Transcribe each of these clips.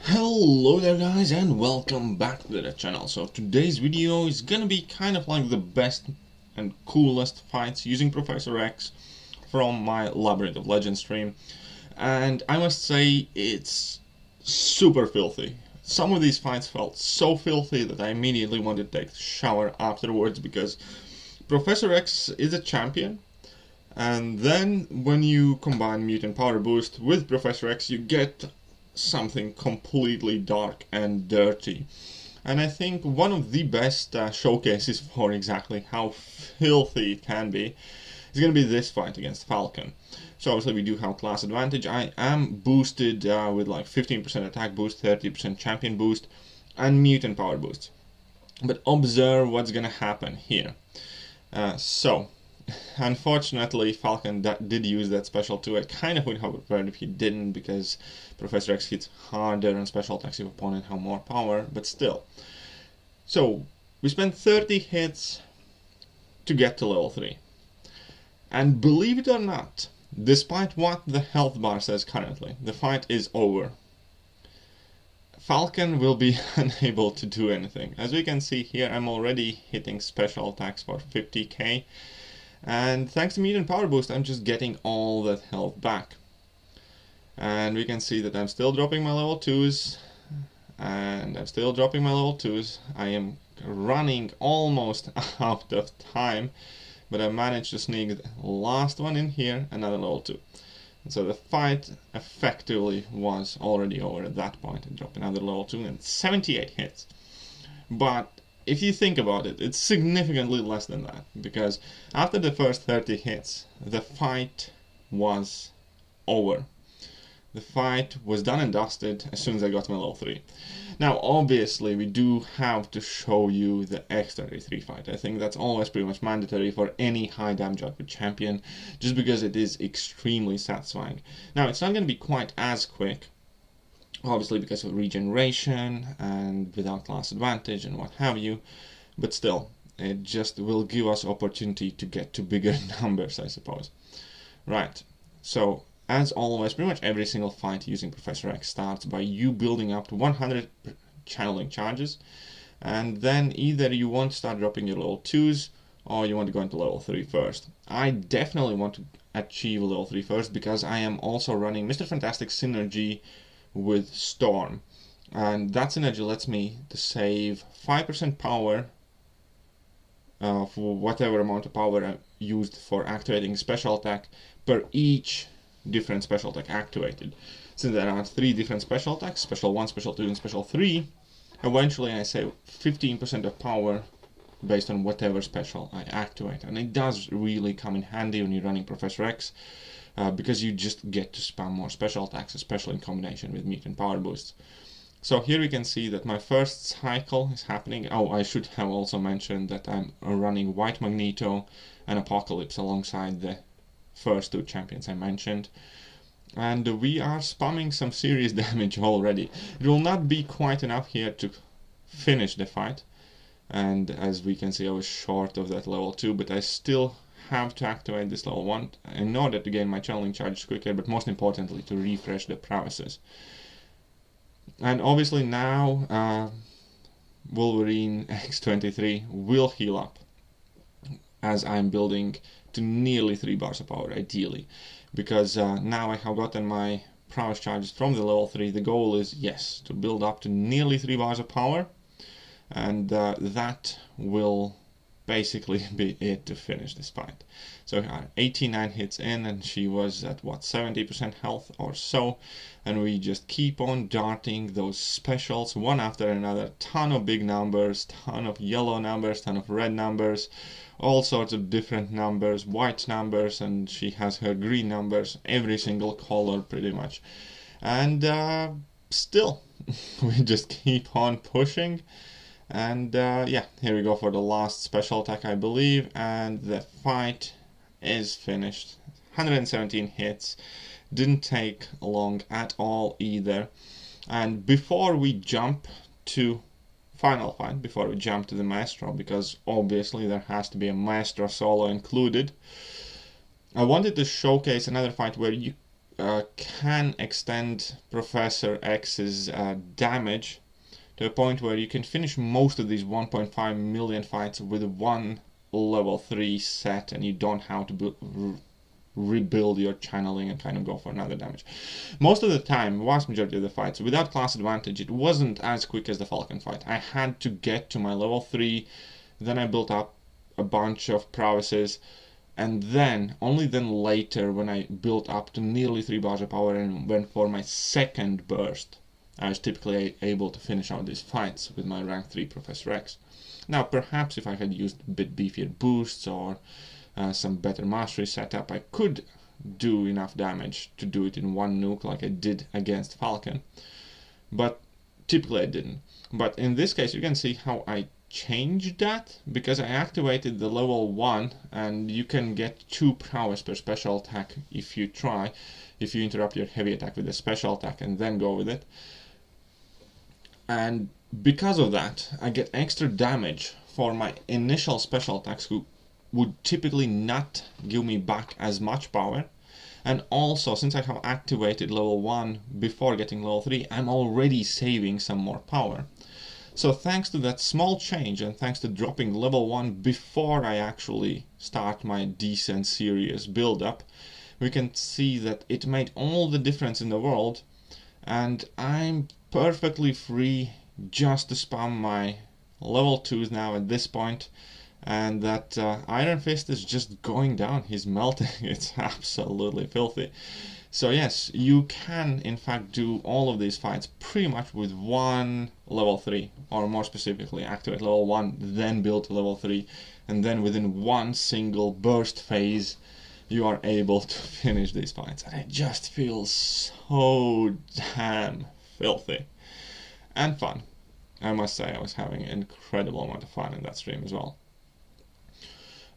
Hello there guys and welcome back to the channel. So today's video is gonna be kind of like the best and coolest fights using Professor X from my Labyrinth of Legends stream, and I must say it's super filthy. Some of these fights felt so filthy that I immediately wanted to take a shower afterwards, because Professor X is a champion, and then when you combine Mutant Power Boost with Professor X you get something completely dark and dirty. And I think one of the best showcases for exactly how filthy it can be is going to be this fight against Falcon. So obviously we do have class advantage. I am boosted with like 15% attack boost, 30% champion boost, and mutant power boost. But observe what's going to happen here. Unfortunately, Falcon did use that special too. I kind of would have preferred if he didn't, because Professor X hits harder on special attacks if opponent have more power, but still. So, we spent 30 hits to get to level 3. And believe it or not, despite what the health bar says currently, the fight is over. Falcon will be unable to do anything. As we can see here, I'm already hitting special attacks for 50k. And thanks to Mutant Power Boost, I'm just getting all that health back. And we can see that I'm still dropping my level 2s. And I'm still dropping my level 2s. I am running almost out of time. But I managed to sneak the last one in here, another level 2. And so the fight effectively was already over at that point. I dropped another level 2 and 78 hits. But if you think about it, it's significantly less than that, because after the first 30 hits, the fight was over. The fight was done and dusted as soon as I got to my level 3. Now, obviously, we do have to show you the X-33 fight. I think that's always pretty much mandatory for any high damage output champion, just because it is extremely satisfying. Now, it's not going to be quite as quick, obviously because of regeneration and without class advantage and what have you, but still, it just will give us opportunity to get to bigger numbers, I suppose. Right, so as always, pretty much every single fight using Professor X starts by you building up to 100 channeling charges, and then either you want to start dropping your level 2s or you want to go into level 3 first. I definitely want to achieve level 3 first, because I am also running Mr. Fantastic synergy with Storm, and that synergy lets me to save 5% power for whatever amount of power I used for activating special attack per each different special attack activated. Since there are 3 different special attacks, special 1, special 2 and special 3, eventually I save 15% of power based on whatever special I activate, and it does really come in handy when you're running Professor X, because you just get to spam more special attacks, especially in combination with mutant power boosts. So here we can see that my first cycle is happening. Oh, I should have also mentioned that I'm running White Magneto and Apocalypse alongside the first 2 champions I mentioned. And we are spamming some serious damage already. It will not be quite enough here to finish the fight. And as we can see, I was short of that level 2, but I still have to activate this level 1 in order to gain my channeling charges quicker, but most importantly to refresh the prowesses. And obviously now Wolverine X-23 will heal up as I'm building to nearly 3 bars of power, ideally, because now I have gotten my prowess charges from the level 3. The goal is, yes, to build up to nearly 3 bars of power, and that will basically be it to finish this fight. So 89 hits in, and she was at what, 70% health or so, and we just keep on darting those specials one after another. Ton of big numbers, ton of yellow numbers, ton of red numbers, all sorts of different numbers, white numbers, and she has her green numbers, every single color pretty much. And still we just keep on pushing. And yeah, here we go for the last special attack, I believe, and the fight is finished. 117 hits, didn't take long at all either. And before we jump to final fight, before we jump to the Maestro, because obviously there has to be a Maestro solo included, I wanted to showcase another fight where you can extend Professor X's damage to a point where you can finish most of these 1.5 million fights with one level 3 set, and you don't have to rebuild your channeling and kind of go for another damage. Most of the time, vast majority of the fights, without class advantage, it wasn't as quick as the Falcon fight. I had to get to my level 3, then I built up a bunch of prowesses, and then, only then later, when I built up to nearly 3 bars of power and went for my second burst, I was typically able to finish out these fights with my rank 3 Professor X. Now, perhaps if I had used a bit beefier boosts or some better mastery setup, I could do enough damage to do it in one nuke like I did against Falcon, but typically I didn't. But in this case, you can see how I changed that, because I activated the level 1, and you can get 2 prowess per special attack if you try, if you interrupt your heavy attack with a special attack and then go with it. And because of that, I get extra damage for my initial special attacks, who would typically not give me back as much power. And also, since I have activated level 1 before getting level 3, I'm already saving some more power. So thanks to that small change, and thanks to dropping level 1 before I actually start my decent serious build-up, we can see that it made all the difference in the world, and I'm perfectly free just to spam my level 2s now at this point, and that Iron Fist is just going down. He's melting. It's absolutely filthy. So yes, you can in fact do all of these fights pretty much with one level 3, or more specifically activate level 1, then build to level 3, and then within one single burst phase you are able to finish these fights. And it just feels so damn filthy and fun. I must say, I was having an incredible amount of fun in that stream as well.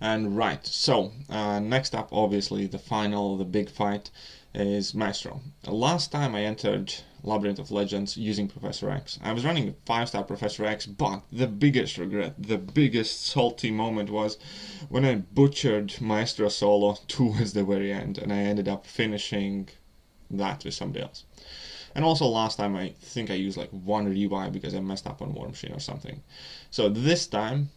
And right, so next up, obviously the big fight is Maestro. Last time I entered Labyrinth of Legends using Professor X, I was running a 5-star Professor X, but the biggest regret, the biggest salty moment was when I butchered Maestro solo towards the very end, and I ended up finishing that with somebody else. And also last time I think I used like 1 revive because I messed up on War Machine or something. So this time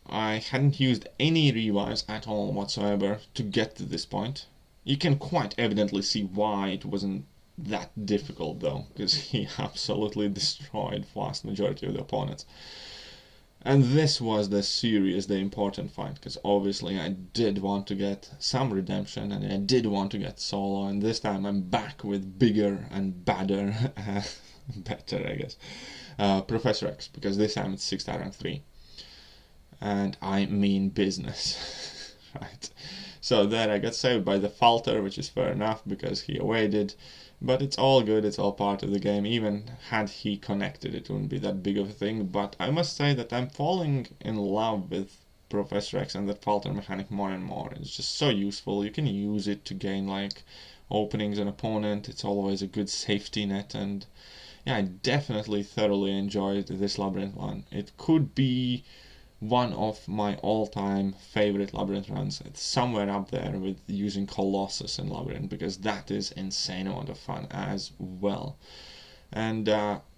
I hadn't used any revives at all whatsoever to get to this point. You can quite evidently see why it wasn't that difficult though, because he absolutely destroyed vast majority of the opponents. And this was the important fight, because obviously I did want to get some redemption, and I did want to get solo, and this time I'm back with bigger and badder, better I guess, Professor X, because this time it's 6-star rank 3. And I mean business, right? So then I got saved by the Falter, which is fair enough, because he evaded. But it's all good, it's all part of the game. Even had he connected, it wouldn't be that big of a thing. But I must say that I'm falling in love with Professor X and that Falter mechanic more and more. It's just so useful. You can use it to gain like openings on opponent. It's always a good safety net, and yeah, I definitely thoroughly enjoyed this Labyrinth one. It could be one of my all-time favorite Labyrinth runs. It's somewhere up there with using Colossus and Labyrinth, because that is insane amount of fun as well. And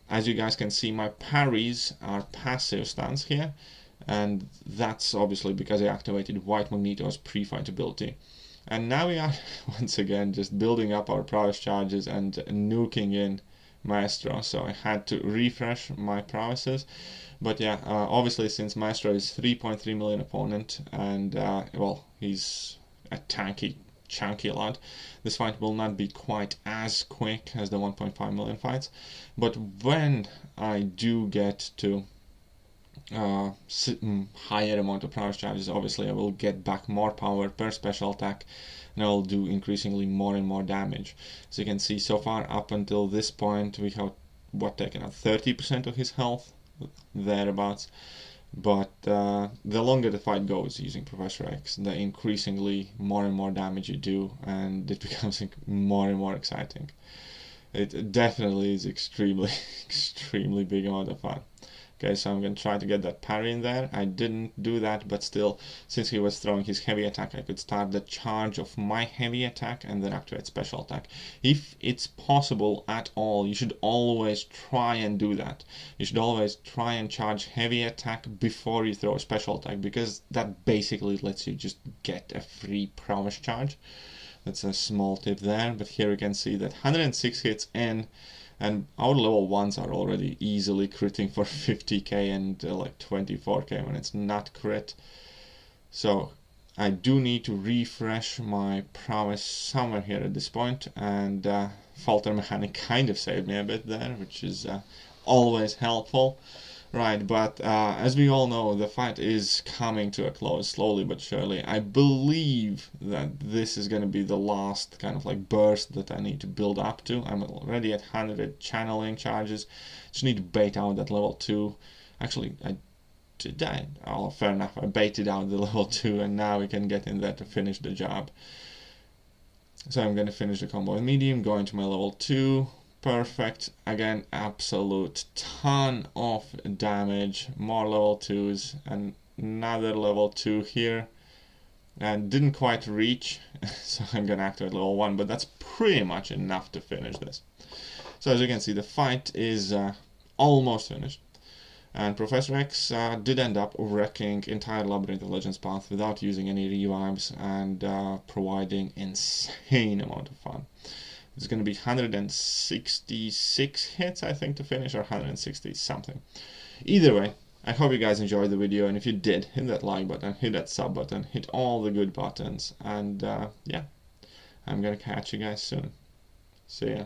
as you guys can see, my parries are passive stance here, and that's obviously because I activated White Magneto's pre-fight ability. And now we are once again just building up our prowess charges and nuking in Maestro, so I had to refresh my prowesses. But yeah, obviously since Maestro is 3.3 million opponent, and well, he's a tanky, chunky lad, this fight will not be quite as quick as the 1.5 million fights. But when I do get to higher amount of prowess charges, obviously I will get back more power per special attack, and I'll do increasingly more and more damage. So you can see so far up until this point we have taken out 30% of his health, thereabouts. But the longer the fight goes using Professor X, the increasingly more and more damage you do, and it becomes more and more exciting. It definitely is extremely big amount of fun. Okay, so I'm going to try to get that parry in there. I didn't do that, but still, since he was throwing his heavy attack, I could start the charge of my heavy attack and then activate special attack. If it's possible at all, you should always try and do that. You should always try and charge heavy attack before you throw a special attack, because that basically lets you just get a free promise charge. That's a small tip there, but here you can see that 106 hits in. And our level 1s are already easily critting for 50k and like 24k when it's not crit. So I do need to refresh my promise somewhere here at this point, and Falter Mechanic kind of saved me a bit there, which is always helpful. Right, but as we all know, the fight is coming to a close slowly but surely. I believe that this is going to be the last kind of like burst that I need to build up to. I'm already at 100 channeling charges. Just need to bait out that level 2. Actually, I did that. Oh, fair enough. I baited out the level 2, and now we can get in there to finish the job. So I'm going to finish the combo with medium, go into my level 2. Perfect. Again, absolute ton of damage. More level 2s, and another level 2 here. And didn't quite reach, so I'm gonna activate level 1, but that's pretty much enough to finish this. So as you can see, the fight is almost finished. And Professor X did end up wrecking entire Labyrinth of Legends path without using any revives, and providing insane amount of fun. It's going to be 166 hits, I think, to finish, or 160 something. Either way, I hope you guys enjoyed the video, and if you did, hit that like button, hit that sub button, hit all the good buttons, and yeah, I'm going to catch you guys soon. See ya.